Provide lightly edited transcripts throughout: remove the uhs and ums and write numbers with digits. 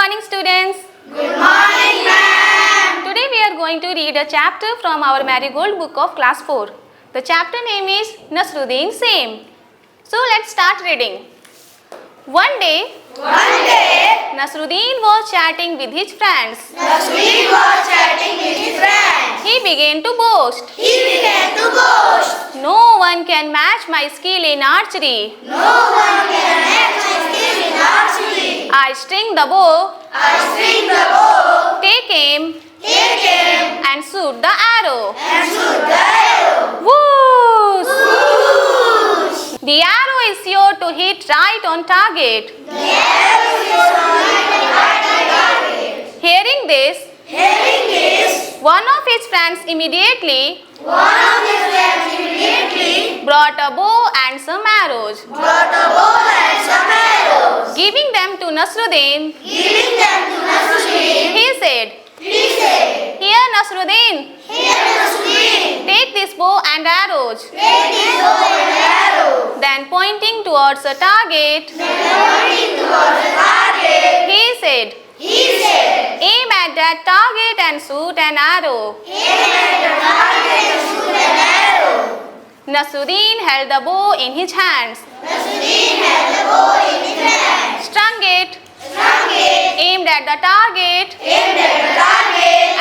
morning, students. Good morning, ma'am. Today we are going to read a chapter from our Marigold book of class 4. The chapter name is Nasruddin Same. So let's start reading. One day, Nasruddin was chatting with his friends. He began to boast. No one can match my skill in archery. I string the bow. Take aim. And shoot the arrow. Whoosh! The arrow is sure to hit right on target. Hearing this, one of his friends immediately brought a bow and some arrows. Giving them to Nasruddin, he said, "Here, Nasruddin, take this bow and arrows." Then pointing towards a target, he said, "Aim at that target and shoot an arrow." Nasruddin held the bow in his hands, strung it, aimed at the target,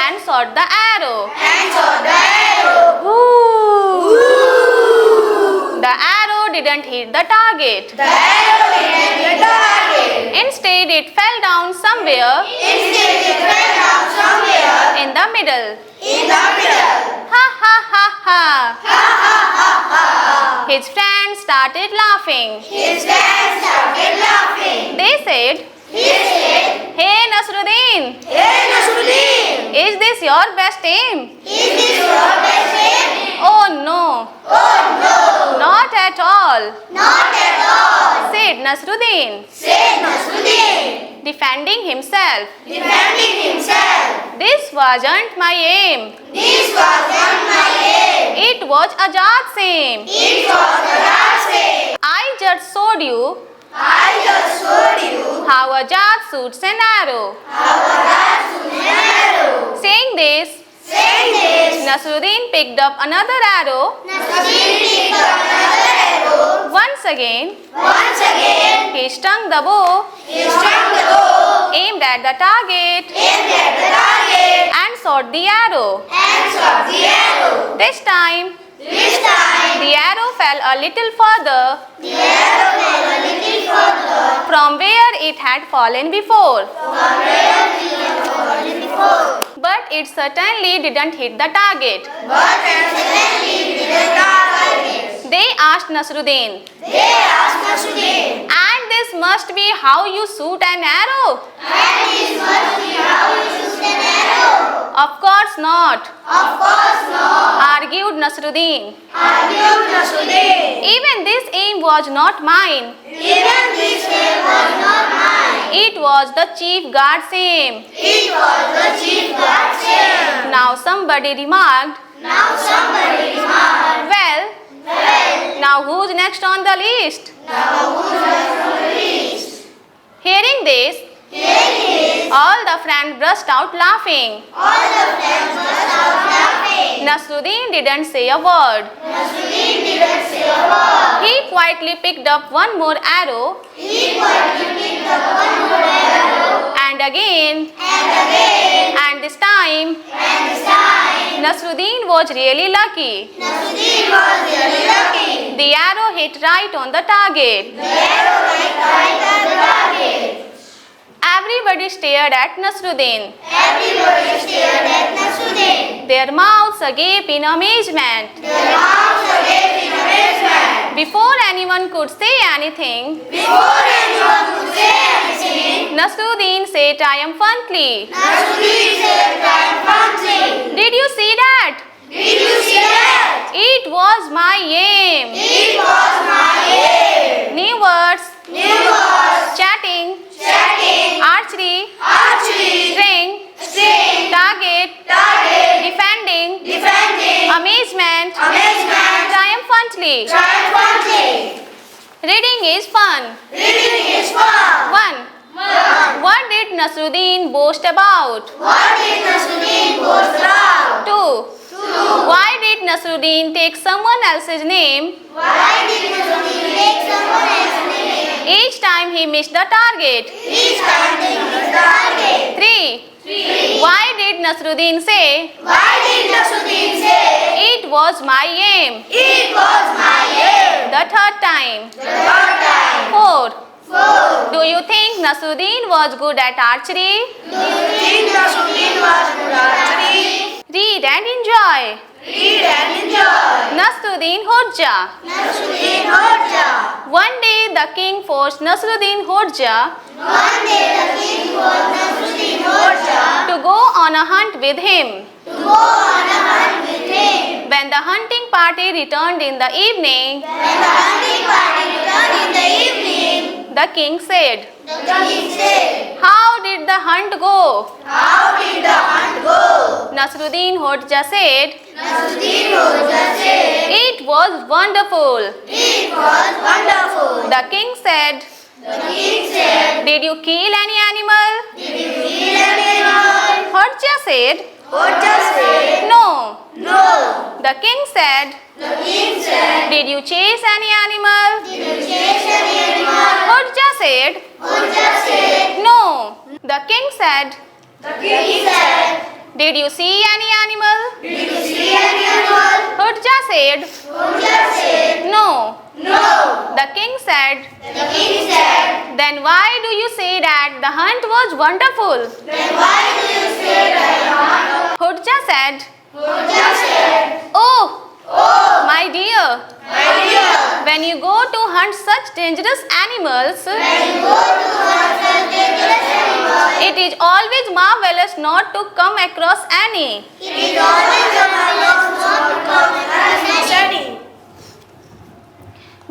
and shot the arrow. Whoo! The arrow didn't hit the target. Instead, it fell down somewhere in the middle. Ha ha ha ha! His friends started laughing. They said, "Hey Nasruddin, is this your best aim?" "Oh no, not at all," said Nasruddin, defending himself. "This wasn't my aim. It was Ajad's aim. I just showed you how Ajad shoots an arrow." Saying this, Nasruddin picked up another arrow. Once again, he strung the bow, aimed at the target, and shot the arrow. This time, the arrow fell a little further from where it had fallen before. But it certainly didn't hit the target. They asked Nasruddin, "And this must be how you shoot an arrow?" "Of course not," argued Nasruddin. "Even this aim was not mine. It was the chief guard's aim." Now somebody remarked, "Well, now who's next on the list?" Hearing this, all the friends burst out laughing. Nasruddin didn't say a word. He quietly picked up one more arrow, and again, and this time, Nasruddin was really lucky. The arrow hit right on the target. Everybody stared at Nasruddin. Their mouths agape in amazement. Before anyone could say anything, Nasruddin said triumphantly, "Did you see that? It was my aim." New words, chatting, archery, string, target, defending, amazement, triumphantly. Reading is fun. What did Nasruddin boast about? What did Nasruddin boast about? 2. Why did Nasruddin take someone else's name Why did Nasruddin take someone else's name? each time he missed the target? Each time they missed the target. 3. Why did Nasruddin say, Why did Nasruddin say, it was my aim? it was my aim? The third time. The third time. 4. 4. Do you think Nasruddin was good at archery? Do you think Nasruddin was good at archery? Read and enjoy. Read and enjoy. Nasruddin Hodja. Nasruddin Hodja. One day the king forced Nasruddin Hodja One day the king forced Nasruddin Hodja to go on a hunt with him. to go on a hunt with him. When the hunting party returned in the evening, When the hunting party returned in the evening, the king said, the king said, how did the hunt go? how did the hunt go? Nasruddin Hodja said, Nasruddin Hodja said, it was wonderful. it was wonderful. The king said, The king said, did you kill any animal? did you kill an animal? Hodja said, Hodja said, no. no. The king said, The king said, did you chase any animal? did you chase any animal? Hodja said, Hodja said, no. The king said, the king said, did you see any animal? did you see any animal? Hodja said, Hodja said, no. no. The king said, The king said, then why do you say that the hunt was wonderful? then why do you say that? Hodja said, Hodja said, oh, oh, my dear, my dear, when you go to hunt such dangerous animals, when you go to hunt such dangerous animals, it is always marvelous not to come across any. it is always a marvelous not to come across any.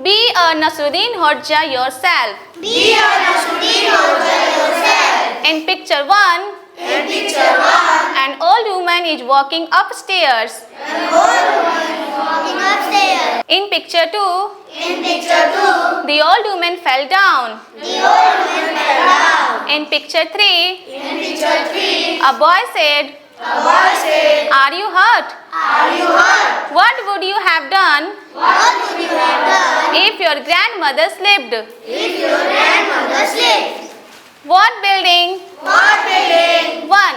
Be a Nasruddin Hodja yourself. Be a Nasruddin Hodja yourself. In picture 1, In picture 1, an old woman is walking upstairs. an old woman is walking upstairs. In picture 2, In picture 2, the old woman fell down. the old woman fell down. In picture 3, In picture 3, a boy said, a boy said, are you hurt? are you hurt? What would you have done What would you have done if your grandmother slipped? if your grandmother slipped? What building? What building? 1.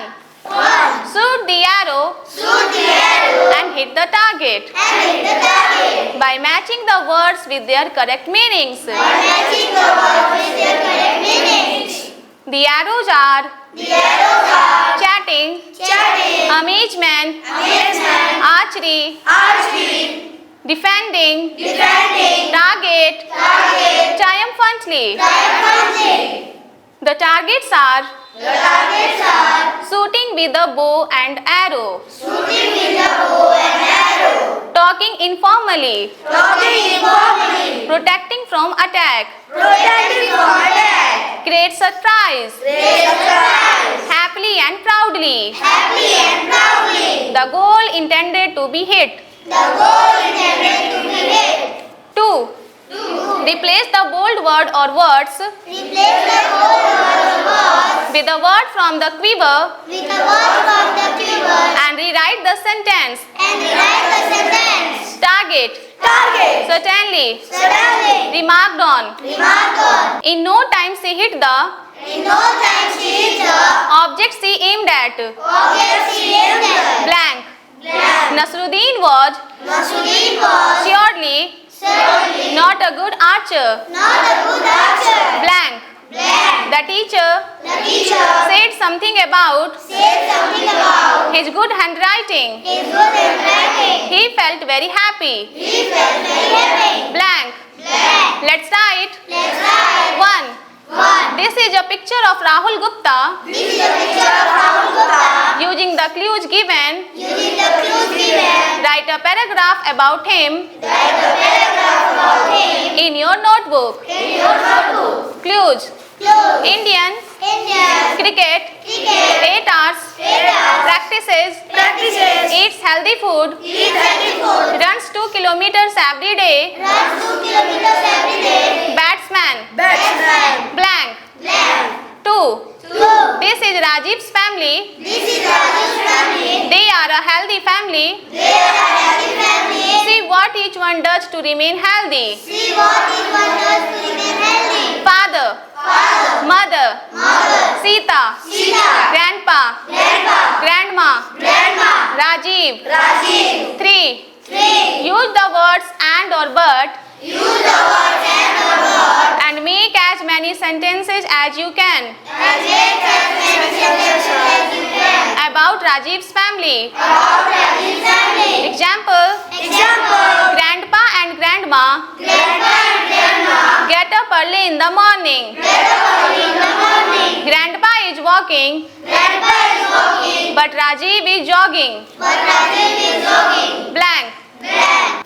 1. Shoot the arrow Shoot the arrow and hit the target and hit the target by matching the words with their correct meanings. by matching the words with their correct meanings. The arrows are The arrows are chatting, chatting, amazement, amazement, archery, archery, defending, defending, target, target, triumphantly. triumphantly. The targets are The targets are shooting with a bow and arrow, shooting with a bow and arrow, talking informally, talking informally, protecting from attack, protecting from attack, great surprise, great surprise, happily and proudly. happily and proudly. The goal intended to be hit. The goal intended to be hit. 2. Replace the bold word or words Replace the whole word or words with a word from the quiver with a word from the quiver and rewrite the sentence. and rewrite the sentence. Target, Target, certainly, surrounding, remarked on. remarked on. In no time she hit the In no time she hit the object she aimed at. object she aimed at. Blank. Blank. Nasruddin was Nasruddin was surely certainly not a good archer. not a good archer. Blank. Blank. The teacher The teacher said something about said something about his good handwriting. his good handwriting. He felt very happy. He felt very happy. Blank. Blank. Let's write. Let's write. 1. 1. This is a picture of Rahul Gupta This is a picture of Rahul Gupta. using the clues given. Using the clues given, Write a paragraph about him write a paragraph about him in your notebook. in your notebook. Clues. Clues. Indian Indian cricket cricket 8 hours practices practices eats healthy food eats healthy food, runs 2 kilometers every day. runs 2 kilometers every day. Batsman Batsman. blank. Blank. 2. This is Rajiv's family. This is Raju's family. They are a healthy family. They are a healthy family. See what each one does to remain healthy. See what each one does to remain healthy. Father, mother, Sita, grandpa, grandma, Rajiv. 3. Use the words and or but Use the words and the word and make as many sentences as you can and make as many sentences as you can about Rajiv's family. about Raju's family. Example, Example: grandpa and grandma Grandpa and Grandma get up early in the morning. get up early in the morning. Grandpa is walking, Grandpa is walking, but Rajiv is jogging. but Rajiv is jogging. Blank.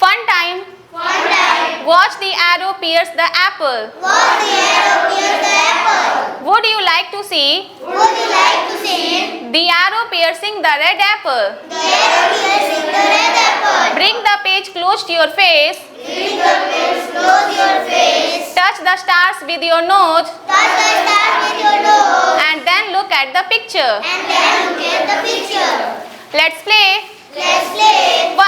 Fun time. One time, Watch the arrow pierce the apple. watch the arrow pierce the apple. Would you like to see Would you like to see the arrow piercing the red apple? the arrow piercing the red apple? Bring the page close to your face. Bring the page close your face. Touch the stars with your nose Touch the stars with your nose. and then look at the picture. And then look at the picture. Let's play. Let's play. 1.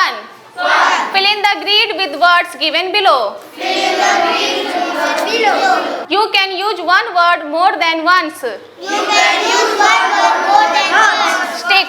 Fill in the grid with words given below. Fill in the green word below. You can use one word more than once. You can use one word more than once. Stick,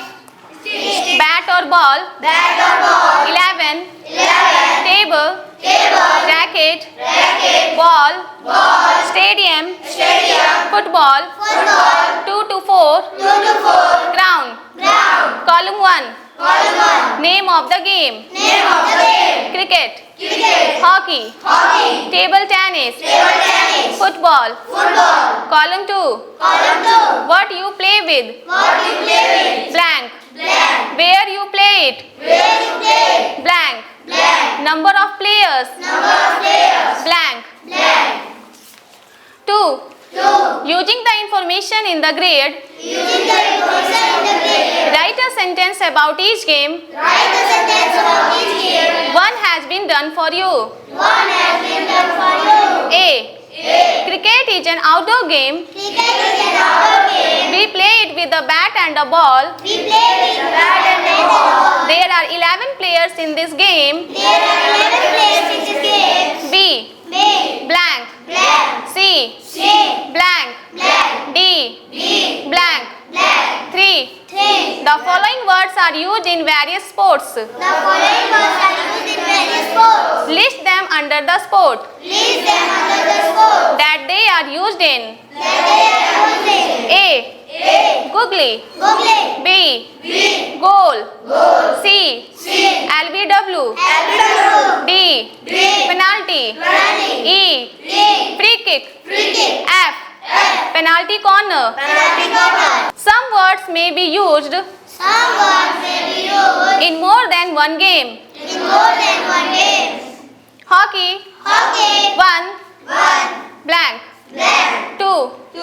bat or ball, Bat or ball. 11, 11. table, Table. racket, Racket. ball, Ball. stadium, Stadium. football, Football. 2 to 4, 2 to 4. ground. Ground. Column 1, Column 1. name of the game, Name of the game. cricket, Cricket. hockey, Hockey. table tennis, Table tennis. football. Football. Column 2, Column 2. what you play with, What you play with. blank. Blank. Where you play it, Where you play. blank. Blank. Number of players, Number of players. blank. Blank. 2. 2. Using the information in the grid, Using the information in the grade. write a sentence about each game. Write a sentence about each game. One has been done for you. One has been done for you. A. Cricket is an outdoor game. Cricket is an outdoor game. We play it with a bat and a ball. We play with bat and ball. There are 11 players in this game. There are 11 players in this game. B. B. Blank. Blank. C. C. Blank. Blank. D. D. Blank. Blank. 3. 3. The following words are used in various sports. The following words are used in various sports. List them under the sport List them under the sport that they are used in. that they are using. A. A. Googly. Googly. B. B. Goal. Goal. C. C. LBW. LBW. D. D. Penalty. Penalty. E. E. Free kick. Free kick. F. Penalty corner. Penalty corner. Some words may be used Some words may be used in more than one game. in more than one game. Hockey. Hockey. 1. 1. Blank. Blank. 2. 2.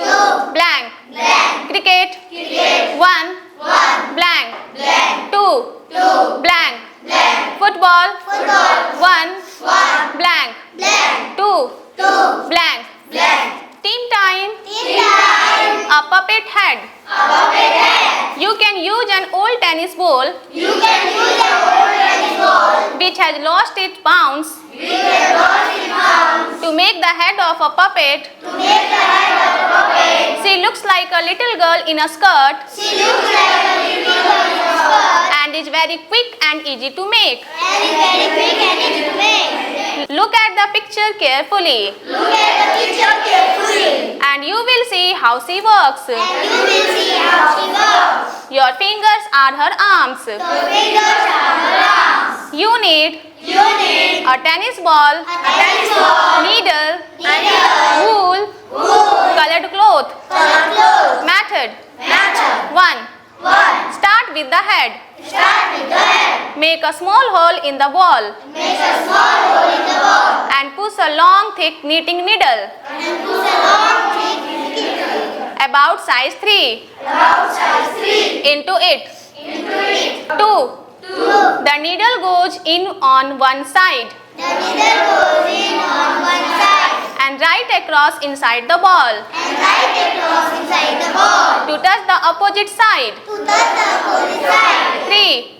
Blank. Blank. Cricket. Cricket. 1. 1. Blank. Blank. 2. 2. Blank. Blank. Football. Football. 1. 1. Blank. Blank. 2. 2. Blank. Blank. Team time. Team time. A puppet head. A puppet head. You can use an old tennis ball You can use an old tennis ball which has lost its bounce with a lost in bounds to make the head of a puppet. to make the head of a puppet. She looks like a little girl in a skirt She looks like a little girl in a skirt and is very quick and easy to make. and is very quick and easy to make. Look at the picture carefully Look at the picture carefully and you will see how she works. and you will see how she works. Your fingers are her arms. The fingers are her arms. You need You need a tennis ball, a tennis ball, needle, needle, wool, wool, colored cloth. colored clothes. Method. Method. 1. 1. Start with the head. Start with the head. Make a small hole in the wall Make a small hole in the wall and push a long thick knitting needle and put a long thick about size 3 about size 3 into it. into it. 2. 2. The needle goes in on one side The needle goes in on one side and write across inside the ball. And write across inside the ball. To touch the opposite side. To touch the opposite side. 3.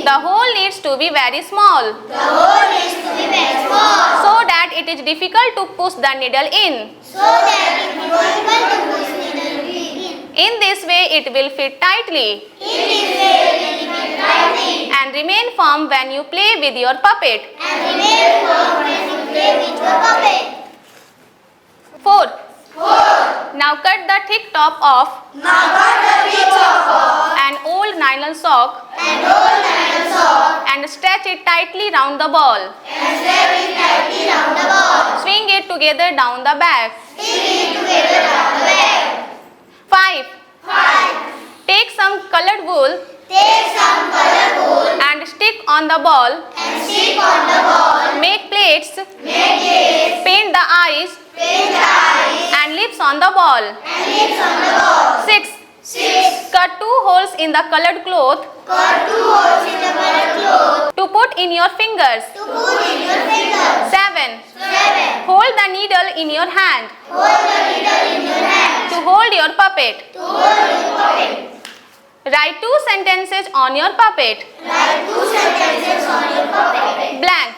The hole needs to be very small. The hole needs to be very small. So that it is difficult to push the needle in. So that it is difficult to push needle in. In this way it will fit tightly. In this way it will fit tightly. And remain firm when you play with your puppet. And remain firm when you play with your puppet. 4. 4. Now cut the thick top off Now cut the tip of an old nylon sock an old nylon sock and stretch it tightly round the ball. and strap it tightly round the ball. Swing it together down the back. Stick it together round the back. 5. 5. Take some colored wool Take some colored wool and stick on the ball. and stick on the ball. Make plates. Make it. Paint the eyes Paint the eyes and lips on the ball. and lips on the ball. 6. 6. Cut 2 holes in the colored cloth Cut 2 holes in the colored cloth to put in your fingers. to put in your fingers. 7. 7. Hold the needle in your hand Hold the needle in your hand to hold your puppet. to hold your puppet. Write 2 sentences on your puppet. Write 2 sentences on your puppet. Blank.